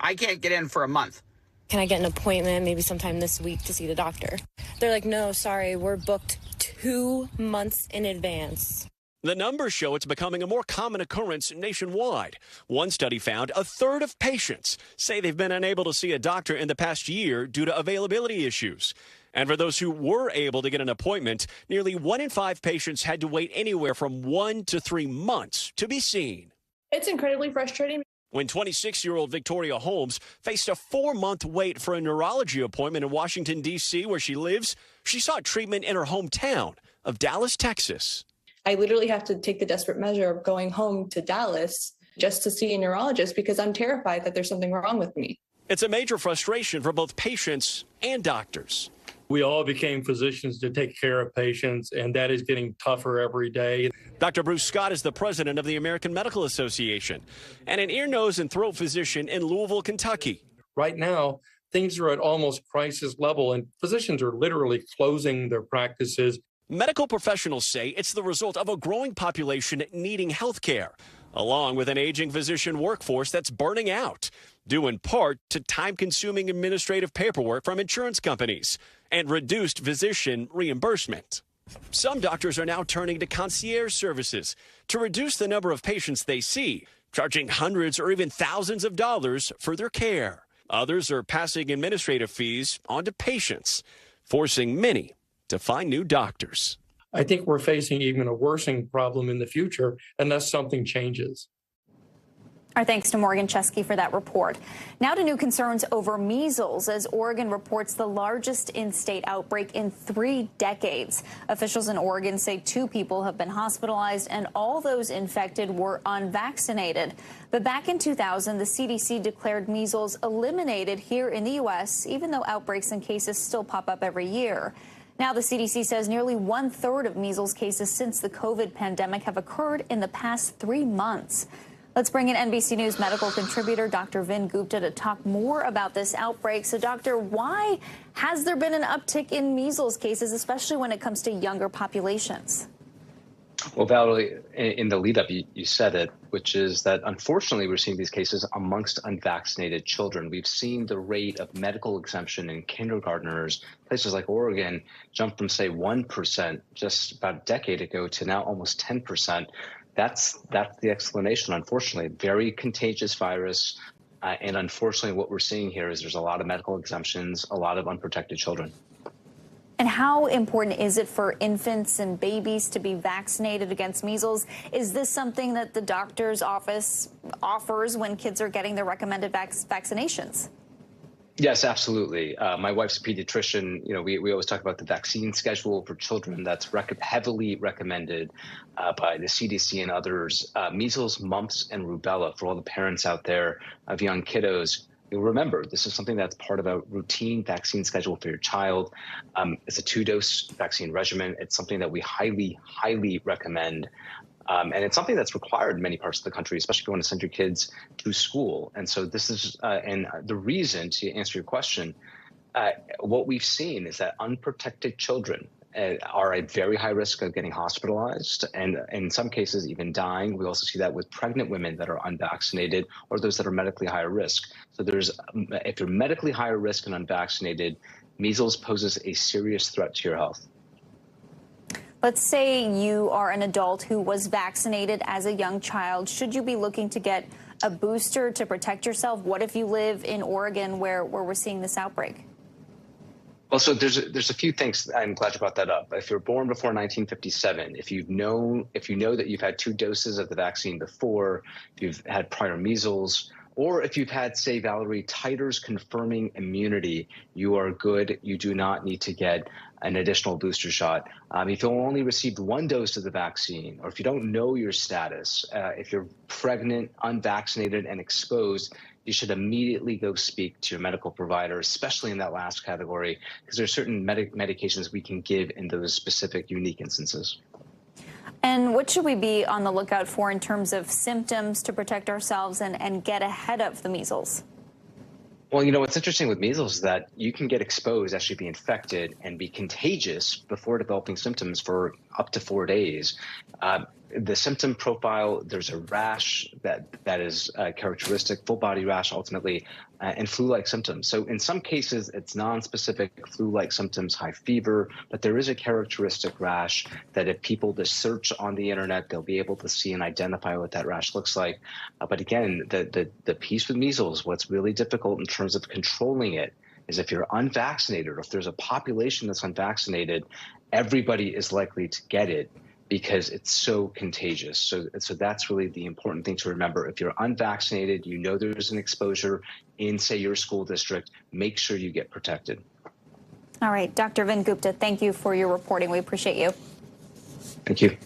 Speaker 13: I can't get in for a month.
Speaker 15: Can I get an appointment maybe sometime this week to see the doctor? They're like, no, sorry, we're booked 2 months in advance.
Speaker 9: The numbers show it's becoming a more common occurrence nationwide. One study found a third of patients say they've been unable to see a doctor in the past year due to availability issues. And for those who were able to get an appointment, nearly 1 in 5 patients had to wait anywhere from 1 to 3 months to be seen.
Speaker 17: It's incredibly frustrating.
Speaker 9: When 26-year-old Victoria Holmes faced a 4-month wait for a neurology appointment in Washington, D.C., where she lives, she sought treatment in her hometown of Dallas, Texas.
Speaker 17: I literally have to take the desperate measure of going home to Dallas just to see a neurologist because I'm terrified that there's something wrong with me.
Speaker 9: It's a major frustration for both patients and doctors.
Speaker 10: We all became physicians to take care of patients, and that is getting tougher every day.
Speaker 9: Dr. Bruce Scott is the president of the American Medical Association and an ear, nose, and throat physician in Louisville, Kentucky.
Speaker 10: Right now, things are at almost crisis level, and physicians are literally closing their practices.
Speaker 9: Medical professionals say it's the result of a growing population needing health care, along with an aging physician workforce that's burning out, due in part to time-consuming administrative paperwork from insurance companies and reduced physician reimbursement. Some doctors are now turning to concierge services to reduce the number of patients they see, charging hundreds or even thousands of dollars for their care. Others are passing administrative fees on to patients, forcing many to find new doctors.
Speaker 10: I think we're facing even a worsening problem in the future unless something changes.
Speaker 2: Our thanks to Morgan Chesky for that report. Now to new concerns over measles as Oregon reports the largest in-state outbreak in 3 decades. Officials in Oregon say 2 people have been hospitalized and all those infected were unvaccinated. But back in 2000, the CDC declared measles eliminated here in the U.S., even though outbreaks and cases still pop up every year. Now, the CDC says nearly 1/3 of measles cases since the COVID pandemic have occurred in the past 3 months. Let's bring in NBC News medical contributor Dr. Vin Gupta to talk more about this outbreak. So, doctor, why has there been an uptick in measles cases, especially when it comes to younger populations?
Speaker 14: Well, Valerie, in the lead up, you said it, which is that unfortunately we're seeing these cases amongst unvaccinated children. We've seen the rate of medical exemption in kindergartners, places like Oregon, jump from, say, 1% just about a decade ago to now almost 10%. That's the explanation, unfortunately. Very contagious virus. And unfortunately, what we're seeing here is there's a lot of medical exemptions, a lot of unprotected children.
Speaker 2: And how important is it for infants and babies to be vaccinated against measles? Is this something that the doctor's office offers when kids are getting their recommended vaccinations?
Speaker 14: Yes, absolutely. My wife's a pediatrician. You know, we always talk about the vaccine schedule for children that's heavily recommended by the CDC and others. Measles, mumps, and rubella for all the parents out there of young kiddos. You'll remember, this is something that's part of a routine vaccine schedule for your child. It's a 2-dose vaccine regimen. It's something that we highly, highly recommend. And it's something that's required in many parts of the country, especially if you want to send your kids to school. And so this is, and the reason, to answer your question, what we've seen is that unprotected children are at very high risk of getting hospitalized and in some cases even dying. We also see that with pregnant women that are unvaccinated or those that are medically higher risk. So if you're medically higher risk and unvaccinated, measles poses a serious threat to your health.
Speaker 2: Let's say you are an adult who was vaccinated as a young child. Should you be looking to get a booster to protect yourself? What if you live in Oregon where we're seeing this outbreak?
Speaker 14: Well, so there's a few things. I'm glad you brought that up. If you're born before 1957, if you know that you've had 2 doses of the vaccine before, if you've had prior measles, or if you've had, say, Valerie, titers confirming immunity, you are good. You do not need to get an additional booster shot. If you only received 1 dose of the vaccine, or if you don't know your status, if you're pregnant, unvaccinated, and exposed, you should immediately go speak to your medical provider, especially in that last category, because there are certain medications we can give in those specific unique instances.
Speaker 2: And what should we be on the lookout for in terms of symptoms to protect ourselves and get ahead of the measles?
Speaker 14: Well, you know, what's interesting with measles is that you can get exposed, actually be infected, and be contagious before developing symptoms for up to 4 days. The symptom profile, there's a rash that is characteristic, full body rash ultimately, and flu-like symptoms. So in some cases, it's non-specific flu-like symptoms, high fever, but there is a characteristic rash that if people just search on the internet, they'll be able to see and identify what that rash looks like. But again, the piece with measles, what's really difficult in terms of controlling it is if you're unvaccinated or if there's a population that's unvaccinated, everybody is likely to get it, because it's so contagious. So that's really the important thing to remember. If you're unvaccinated, you know there's an exposure in, say, your school district, make sure you get protected.
Speaker 2: All right, Dr. Vin Gupta, thank you for your reporting. We appreciate you.
Speaker 14: Thank you.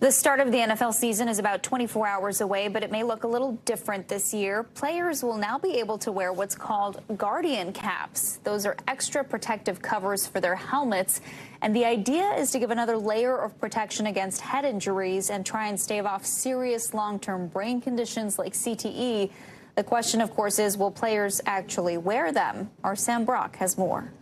Speaker 2: The start of the NFL season is about 24 hours away, but it may look a little different this year. Players will now be able to wear what's called guardian caps. Those are extra protective covers for their helmets, and the idea is to give another layer of protection against head injuries and try and stave off serious long-term brain conditions like CTE. The question, of course, is will players actually wear them? Our Sam Brock has more.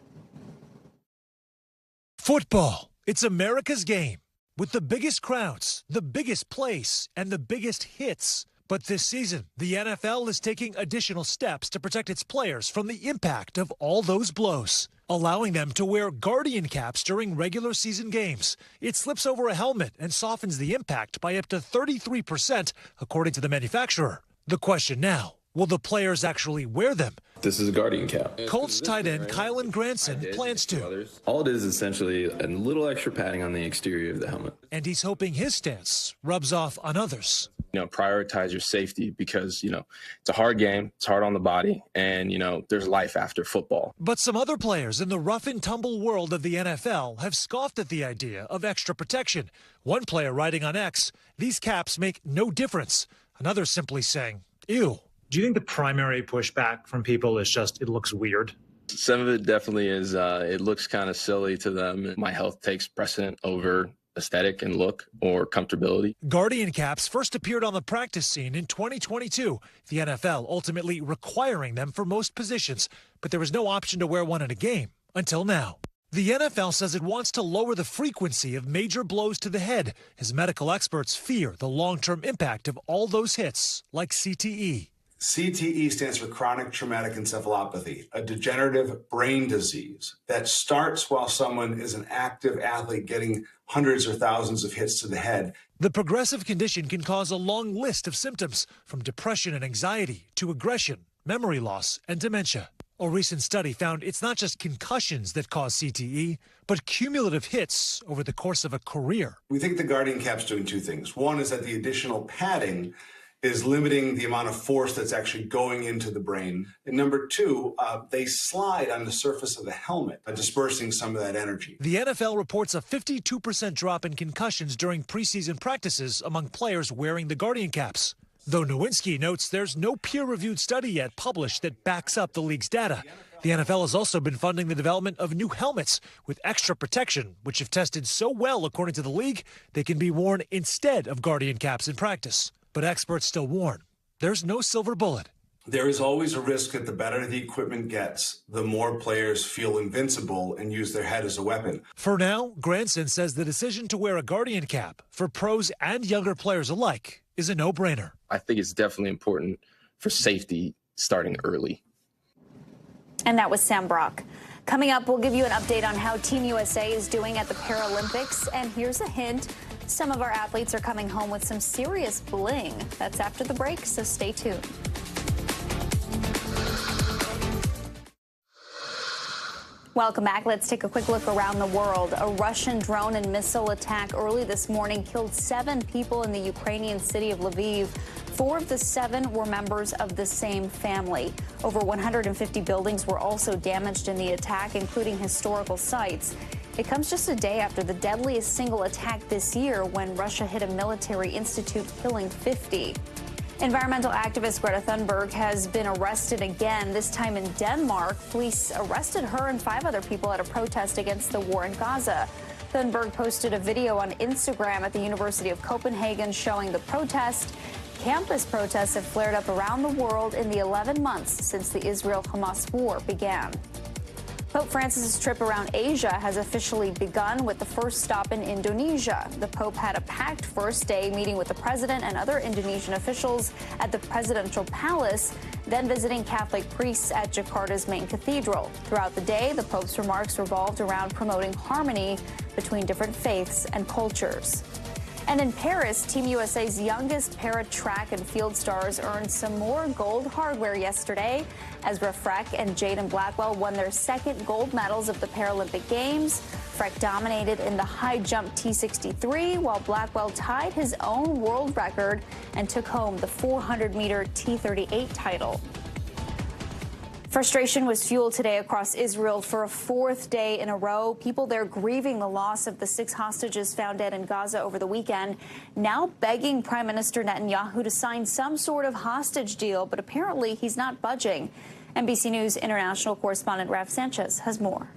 Speaker 18: Football, it's America's game. With the biggest crowds, the biggest place, and the biggest hits. But this season, the NFL is taking additional steps to protect its players from the impact of all those blows, allowing them to wear guardian caps during regular season games. It slips over a helmet and softens the impact by up to 33%, according to the manufacturer. The question now, will the players actually wear them?
Speaker 20: This is a guardian cap.
Speaker 18: Colts tight end Kylan Granson plans to.
Speaker 20: All it is essentially a little extra padding on the exterior of the helmet.
Speaker 18: And he's hoping his stance rubs off on others.
Speaker 20: Prioritize your safety because, it's a hard game. It's hard on the body. And, there's life after football.
Speaker 18: But some other players in the rough and tumble world of the NFL have scoffed at the idea of extra protection. One player writing on X, "These caps make no difference." Another simply saying, "Ew."
Speaker 21: Do you think the primary pushback from people is just it looks weird?
Speaker 20: Some of it definitely is. It looks kind of silly to them. My health takes precedent over aesthetic and look or comfortability.
Speaker 18: Guardian caps first appeared on the practice scene in 2022, the NFL ultimately requiring them for most positions, but there was no option to wear one in a game until now. The NFL says it wants to lower the frequency of major blows to the head as medical experts fear the long-term impact of all those hits, like CTE.
Speaker 22: CTE stands for chronic traumatic encephalopathy, a degenerative brain disease that starts while someone is an active athlete getting hundreds or thousands of hits to the head.
Speaker 18: The progressive condition can cause a long list of symptoms, from depression and anxiety to aggression, memory loss, and dementia. A recent study found it's not just concussions that cause CTE, but cumulative hits over the course of a career.
Speaker 22: We think the Guardian cap's doing two things. One is that the additional padding is limiting the amount of force that's actually going into the brain. And number two, they slide on the surface of the helmet, dispersing some of that energy.
Speaker 18: The NFL reports a 52% drop in concussions during preseason practices among players wearing the Guardian caps. Though Nowinski notes there's no peer-reviewed study yet published that backs up the league's data. The NFL has also been funding the development of new helmets with extra protection, which have tested so well, according to the league, they can be worn instead of Guardian caps in practice. But experts still warn, there's no silver bullet.
Speaker 22: There is always a risk that the better the equipment gets, the more players feel invincible and use their head as a weapon.
Speaker 18: For now, Granson says the decision to wear a Guardian cap for pros and younger players alike is a no-brainer.
Speaker 20: I think it's definitely important for safety starting early.
Speaker 2: And that was Sam Brock. Coming up, we'll give you an update on how Team USA is doing at the Paralympics. And here's a hint. Some of our athletes are coming home with some serious bling. That's after the break, so stay tuned. Welcome back. Let's take a quick look around the world. A Russian drone and missile attack early this morning killed 7 people in the Ukrainian city of Lviv. 4 of the 7 were members of the same family. Over 150 buildings were also damaged in the attack, including historical sites. It comes just a day after the deadliest single attack this year when Russia hit a military institute, killing 50. Environmental activist Greta Thunberg has been arrested again, this time in Denmark. Police arrested her and 5 other people at a protest against the war in Gaza. Thunberg posted a video on Instagram at the University of Copenhagen showing the protest. Campus protests have flared up around the world in the 11 months since the Israel-Hamas war began. Pope Francis's trip around Asia has officially begun with the first stop in Indonesia. The Pope had a packed first day meeting with the president and other Indonesian officials at the presidential palace, then visiting Catholic priests at Jakarta's main cathedral. Throughout the day, the Pope's remarks revolved around promoting harmony between different faiths and cultures. And in Paris, Team USA's youngest para track and field stars earned some more gold hardware yesterday. Ezra Freck and Jaden Blackwell won their second gold medals of the Paralympic Games. Freck dominated in the high jump T63, while Blackwell tied his own world record and took home the 400-meter T38 title. Frustration was fueled today across Israel for a fourth day in a row. People there grieving the loss of the 6 hostages found dead in Gaza over the weekend, now begging Prime Minister Netanyahu to sign some sort of hostage deal, but apparently he's not budging. NBC News international correspondent Raf Sanchez has more.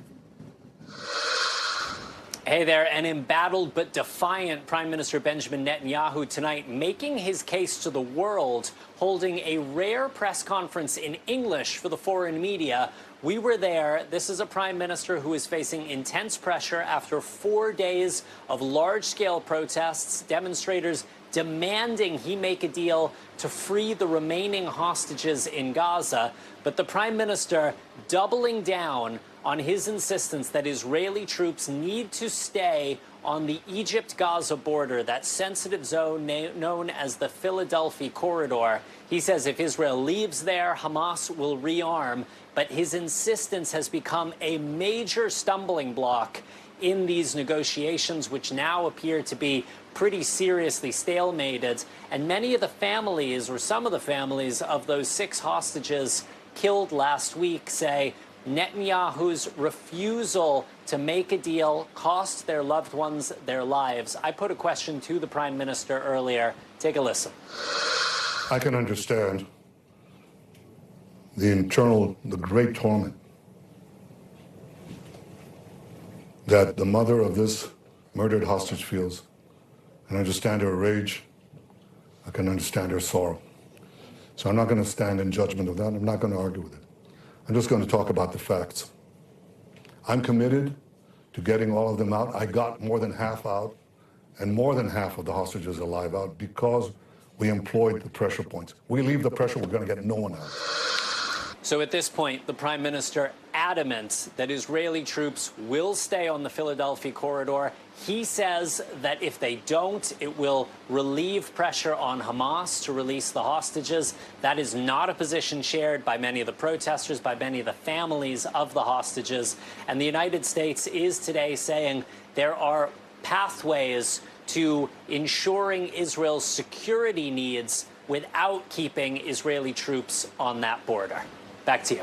Speaker 1: Hey there, an embattled but defiant Prime Minister Benjamin Netanyahu tonight making his case to the world, holding a rare press conference in English for the foreign media. We were there. This is a prime minister who is facing intense pressure after 4 days of large-scale protests, demonstrators demanding he make a deal to free the remaining hostages in Gaza. But the prime minister doubling down on his insistence that Israeli troops need to stay on the Egypt-Gaza border, that sensitive zone known as the Philadelphia corridor. He says if Israel leaves there, Hamas will rearm. But his insistence has become a major stumbling block in these negotiations, which now appear to be pretty seriously stalemated. And many of the families, or some of the families, of those 6 hostages killed last week say Netanyahu's refusal to make a deal cost their loved ones their lives. I put a question to the Prime Minister earlier. Take a listen.
Speaker 3: I can understand the great torment that the mother of this murdered hostage feels. I can understand her rage. I can understand her sorrow. So I'm not going to stand in judgment of that. I'm not going to argue with it. I'm just going to talk about the facts. I'm committed to getting all of them out. I got more than half out and more than half of the hostages alive out because we employed the pressure points. We leave the pressure, we're going to get no one out.
Speaker 1: So at this point, the Prime Minister adamant that Israeli troops will stay on the Philadelphia corridor. He says that if they don't, it will relieve pressure on Hamas to release the hostages. That is not a position shared by many of the protesters, by many of the families of the hostages. And the United States is today saying there are pathways to ensuring Israel's security needs without keeping Israeli troops on that border. Back to you.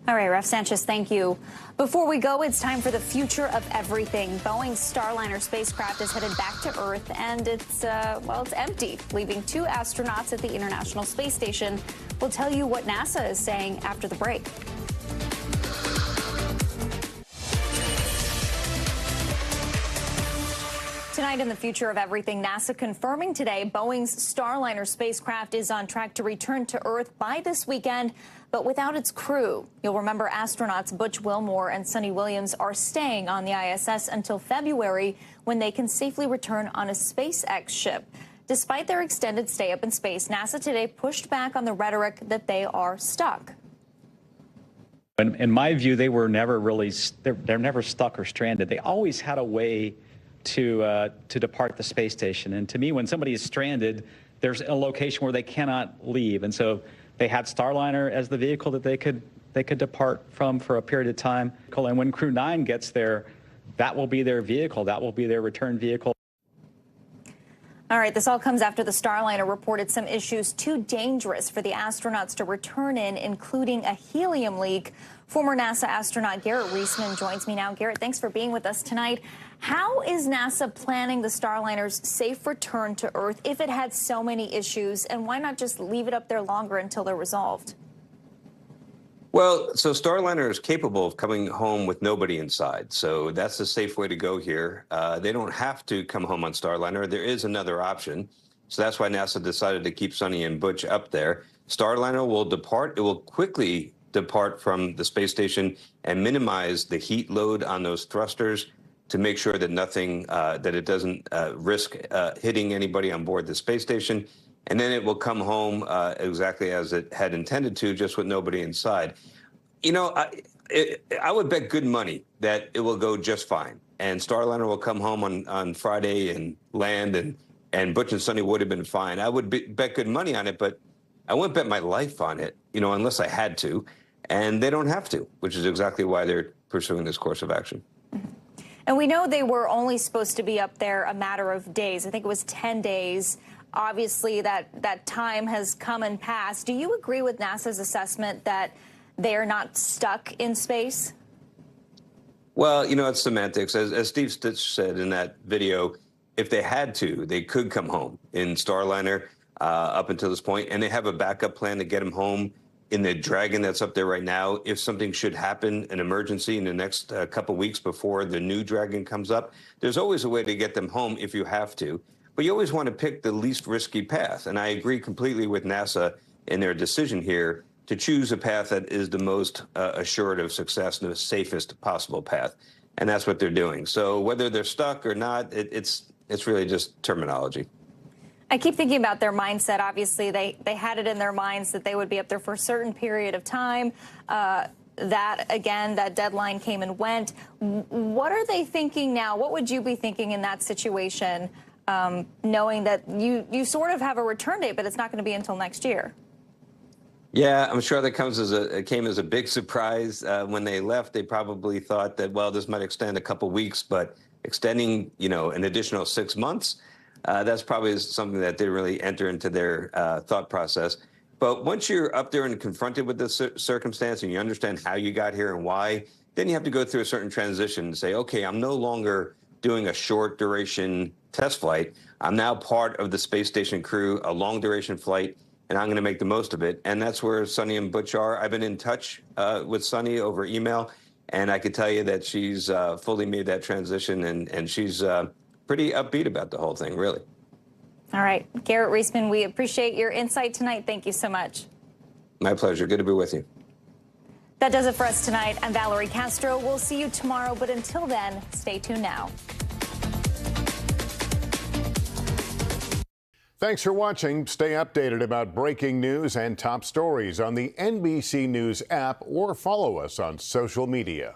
Speaker 2: All right, Raf Sanchez, thank you. Before we go, it's time for the future of everything. Boeing's Starliner spacecraft is headed back to Earth, and it's empty, leaving 2 astronauts at the International Space Station. We'll tell you what NASA is saying after the break. Tonight in the future of everything, NASA confirming today Boeing's Starliner spacecraft is on track to return to Earth by this weekend, but without its crew. You'll remember astronauts Butch Wilmore and Sonny Williams are staying on the ISS until February, when they can safely return on a SpaceX ship. Despite their extended stay up in space, NASA today pushed back on the rhetoric that they are stuck.
Speaker 25: In my view, they were never really, they're never stuck or stranded. They always had a way to depart the space station. And to me, when somebody is stranded, there's a location where they cannot leave. And so they had Starliner as the vehicle that they could depart from for a period of time. And when Crew 9 gets there, that will be their vehicle. That will be their return vehicle.
Speaker 2: All right, this all comes after the Starliner reported some issues too dangerous for the astronauts to return in, including a helium leak. Former NASA astronaut Garrett Reisman joins me now. Garrett, thanks for being with us tonight. How is NASA planning the Starliner's safe return to Earth if it had so many issues, and why not just leave it up there longer until they're resolved?
Speaker 5: Well, so Starliner is capable of coming home with nobody inside, so that's a safe way to go here. They don't have to come home on Starliner. There is another option, so that's why NASA decided to keep Sonny and Butch up there. Starliner will depart. It will quickly depart from the space station and minimize the heat load on those thrusters to make sure that that it doesn't risk hitting anybody on board the space station. And then it will come home exactly as it had intended to, just with nobody inside. You know, I would bet good money that it will go just fine. And Starliner will come home on Friday and land, and Butch and Sonny would have been fine. I would bet good money on it, but I wouldn't bet my life on it, you know, unless I had to. And they don't have to, which is exactly why they're pursuing this course of action.
Speaker 2: And we know they were only supposed to be up there a matter of days. I think it was 10 days. Obviously, that time has come and passed. Do you agree with NASA's assessment that they are not stuck in space?
Speaker 5: Well, it's semantics. As Steve Stitch said in that video, if they had to, they could come home in Starliner up until this point, and they have a backup plan to get them home in the Dragon that's up there right now. If something should happen, an emergency in the next couple weeks before the new Dragon comes up, there's always a way to get them home if you have to. But you always want to pick the least risky path. And I agree completely with NASA in their decision here to choose a path that is the most assured of success and the safest possible path. And that's what they're doing. So whether they're stuck or not, it's really just terminology.
Speaker 2: I keep thinking about their mindset. Obviously, they had it in their minds that they would be up there for a certain period of time. That deadline came and went. What are they thinking now? What would you be thinking in that situation, knowing that you sort of have a return date, but it's not going to be until next year?
Speaker 5: Yeah, I'm sure that came as a big surprise. When they left, they probably thought that, well, this might extend a couple weeks, but extending, an additional 6 months, that's probably something that didn't really enter into their thought process. But once you're up there and confronted with this circumstance and you understand how you got here and why, then you have to go through a certain transition and say, okay, I'm no longer doing a short duration test flight. I'm now part of the space station crew, a long duration flight, and I'm going to make the most of it. And that's where Sunny and Butch are. I've been in touch with Sunny over email, and I can tell you that she's fully made that transition, and she's pretty upbeat about the whole thing, really.
Speaker 2: All right. Garrett Reisman, we appreciate your insight tonight. Thank you so much.
Speaker 5: My pleasure. Good to be with you.
Speaker 2: That does it for us tonight. I'm Valerie Castro. We'll see you tomorrow, but until then, stay tuned now.
Speaker 7: Thanks for watching. Stay updated about breaking news and top stories on the NBC News app or follow us on social media.